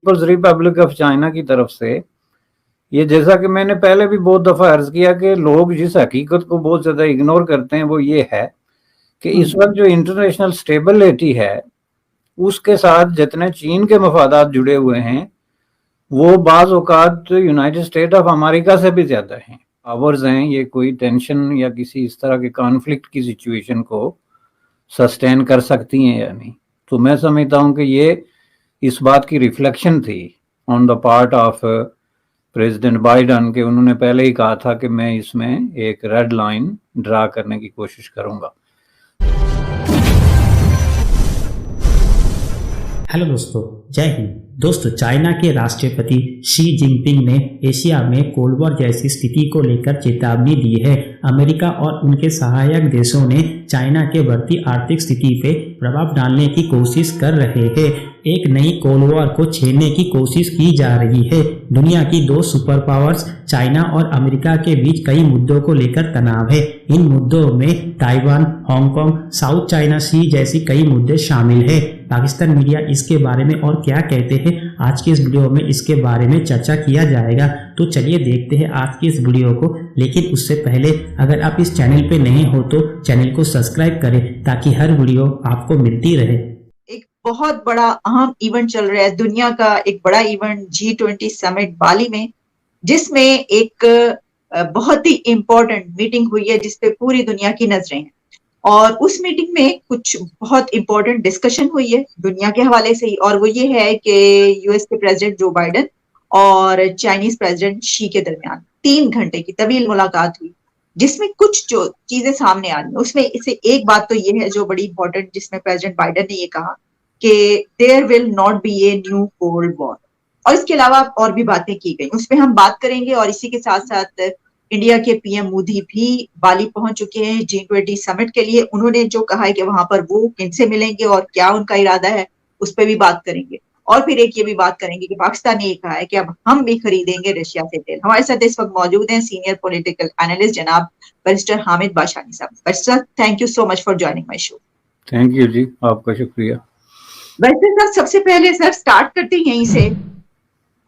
Peoples republic of China کی طرف سے یہ، جیسا کہ میں نے پہلے بھی بہت دفعہ عرض کیا کہ لوگ جس حقیقت کو بہت زیادہ اگنور کرتے ہیں وہ یہ ہے کہ اس وقت جو انٹرنیشنل سٹیبلٹی ہے اس کے ساتھ جتنے چین کے مفادات جڑے ہوئے ہیں وہ بعض اوقات یونائٹڈ اسٹیٹ آف امریکہ سے بھی زیادہ ہیں، پاورز ہیں، یہ کوئی ٹینشن یا کسی اس طرح کے کانفلکٹ کی سچویشن کو سسٹین کر سکتی ہیں یا نہیں۔ تو میں سمجھتا ہوں کہ یہ اس بات کی ریفلیکشن تھی on the part of president Biden کہ انہوں نے پہلے ہی کہا تھا کہ میں اس میں ایک ریڈ لائن ڈرا کرنے کی کوشش کروں گا۔ ہیلو دوستو، جے ہند۔ دوستو، چائنا کے راشٹرپتی شی جن پنگ نے ایشیا میں کولڈ وار جیسی استھتی کو لے کر چیتاونی دی ہے۔ امریکہ اور ان کے سہایک دیشوں نے چائنا کے بڑھتی آرتھک استھتی پہ پربھاؤ ڈالنے کی کوشش کر رہے ہیں۔ ایک نئی کولڈ وار کو چھیڑنے کی کوشش کی جا رہی ہے۔ دنیا کی دو سپر پاورز چائنا اور امریکہ کے بیچ کئی مدعوں کو لے کر تناؤ ہے۔ ان مدعوں میں Taiwan, Hong Kong, South China Sea جیسی کئی مدعے شامل ہیں۔ پاکستان میڈیا اس کے بارے میں اور کیا کہتے ہیں، آج کی اس ویڈیو میں اس کے بارے میں چرچا کیا جائے گا۔ تو چلیے دیکھتے ہیں آج کی اس ویڈیو کو، لیکن اس سے پہلے اگر آپ اس چینل پہ نہیں ہو تو چینل کو سبسکرائب کریں تاکہ ہر ویڈیو آپ کو ملتی رہے۔ ایک بہت بڑا اہم ایونٹ چل رہا ہے، دنیا کا ایک بڑا ایونٹ G20 سمٹ بالی میں، جس میں ایک بہت ہی امپورٹنٹ میٹنگ ہوئی ہے جس پہ پوری دنیا کی نظریں ہیں، اور اس میٹنگ میں کچھ بہت امپورٹنٹ ڈسکشن ہوئی ہے دنیا کے حوالے سے ہی، اور وہ یہ ہے کہ US کے پریزیڈنٹ جو بائیڈن اور چائنیز پریزیڈنٹ شی کے درمیان 3 گھنٹے کی طویل ملاقات ہوئی، جس میں کچھ جو چیزیں سامنے آ رہی ہیں اس میں سے ایک بات تو یہ ہے جو بڑی امپورٹنٹ، جس میں پریزیڈنٹ بائیڈن نے یہ کہا کہ there will not be a new cold war, اور اس کے علاوہ اور بھی باتیں کی گئی، اس پہ ہم بات کریں گے۔ اور اسی کے ساتھ ساتھ انڈیا کے پی ایم مودی بھی بالی پہنچ چکے ہیں G20 سمٹ کے لیے۔ انہوں نے جو کہا ہے کہ وہاں پر وہ کن سے ملیں گے اور کیا ان کا ارادہ ہے، اس پہ بھی بات کریں گے۔ اور پھر ایک یہ بھی بات کریں گے کہ پاکستان نے یہ کہا ہے کہ اب ہم بھی خریدیں گے رشیا سے تیل۔ ہمارے ساتھ اس وقت موجود ہیں سینئر پولیٹیکل اینالسٹ جناب بیرسٹر حامد باشانی صاحب۔ بیرسٹر صاحب، thank you so much for joining my show. Thank you جی، آپ کا شکریہ۔ بیرسٹر صاحب، سب سے پہلے سر سٹارٹ کرتے ہیں یہیں سے۔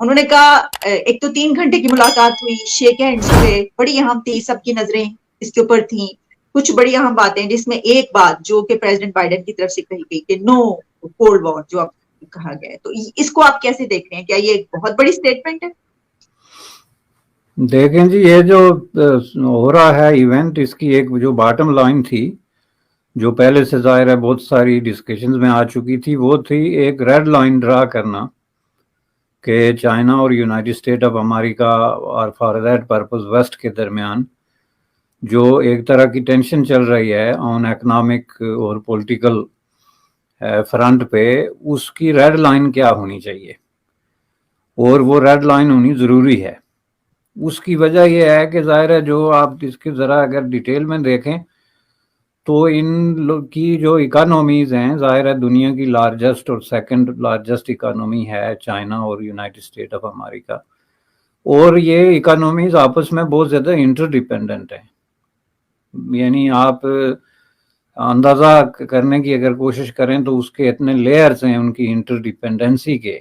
انہوں نے کہا ایک تو 3 گھنٹے کی ملاقات ہوئی، شیک ہینڈز ہوئے، بڑی اہم تھی، سب کی نظریں اس کے اوپر تھیں۔ کچھ بڑی اہم باتیں جس میں ایک بات جو کہ پریزیڈنٹ بائیڈن کی طرف سے کہی گئی کہ نو کولڈ وار جو اب کہا گیا ہے، تو اس کو آپ کیسے دیکھ رہے ہیں؟ کیا یہ ایک بہت بڑی سٹیٹمنٹ ہے؟ دیکھیں جی، یہ جو ہو رہا ہے ایونٹ، اس کی ایک جو باٹم لائن تھی جو پہلے سے ظاہر ہے بہت ساری ڈسکشنز میں آ چکی تھی، وہ تھی ایک ریڈ لائن ڈرا کرنا کہ چائنا اور یونائٹڈ اسٹیٹ آف امریکہ اور فار دیٹ پرپز ویسٹ کے درمیان جو ایک طرح کی ٹینشن چل رہی ہے آن اکنامک اور پولیٹیکل فرنٹ پہ، اس کی ریڈ لائن کیا ہونی چاہیے، اور وہ ریڈ لائن ہونی ضروری ہے۔ اس کی وجہ یہ ہے کہ ظاہر ہے جو آپ اس کی ذرا اگر ڈیٹیل میں دیکھیں تو ان کی جو اکانومیز ہیں، ظاہر ہے دنیا کی لارجسٹ اور سیکنڈ لارجسٹ اکانومی ہے چائنا اور یونائٹڈ اسٹیٹ آف امریکہ، اور یہ اکانومیز آپس میں بہت زیادہ انٹر ڈیپینڈنٹ ہیں۔ یعنی آپ اندازہ کرنے کی اگر کوشش کریں تو اس کے اتنے لیئرز ہیں ان کی انٹر ڈیپینڈنسی کے،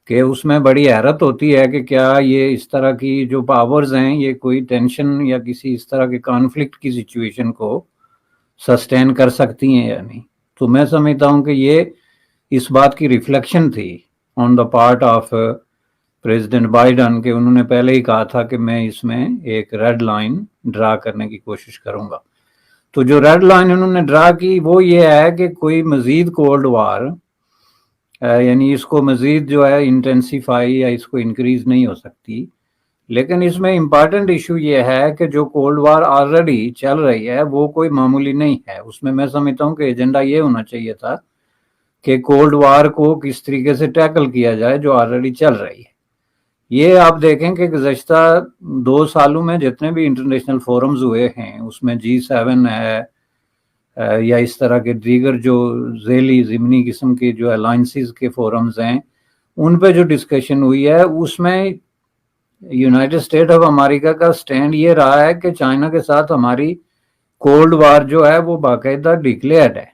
کہ اس میں بڑی حیرت ہوتی ہے کہ کیا یہ اس طرح کی جو پاورز ہیں یہ کوئی ٹینشن یا کسی اس طرح کے کانفلکٹ کی سچویشن کو سسٹین کر سکتی ہیں یا نہیں۔ تو میں سمجھتا ہوں کہ یہ اس بات کی ریفلیکشن تھی on the part of president Biden کہ انہوں نے پہلے ہی کہا تھا کہ میں اس میں ایک ریڈ لائن ڈرا کرنے کی کوشش کروں گا۔ تو جو ریڈ لائن انہوں نے ڈرا کی وہ یہ ہے کہ کوئی مزید کولڈ وار، یعنی اس کو مزید جو ہے انٹینسیفائی یا اس کو انکریز نہیں ہو سکتی، لیکن اس میں امپارٹنٹ ایشو یہ ہے کہ جو کولڈ وار آلریڈی چل رہی ہے وہ کوئی معمولی نہیں ہے۔ اس میں میں سمجھتا ہوں کہ ایجنڈا یہ ہونا چاہیے تھا کہ کولڈ وار کو کس طریقے سے ٹیکل کیا جائے جو آلریڈی چل رہی ہے۔ یہ آپ دیکھیں کہ گزشتہ 2 سالوں میں جتنے بھی انٹرنیشنل فورمز ہوئے ہیں اس میں G7 ہے یا اس طرح کے دیگر جو ذیلی ضمنی قسم کے جو الائنسز کے فورمز ہیں، ان پہ جو ڈسکشن ہوئی ہے اس میں یونائٹڈ اسٹیٹ آف امریکہ کا سٹینڈ یہ رہا ہے کہ چائنا کے ساتھ ہماری کولڈ وار جو ہے وہ باقاعدہ ڈکلیئرڈ ہے۔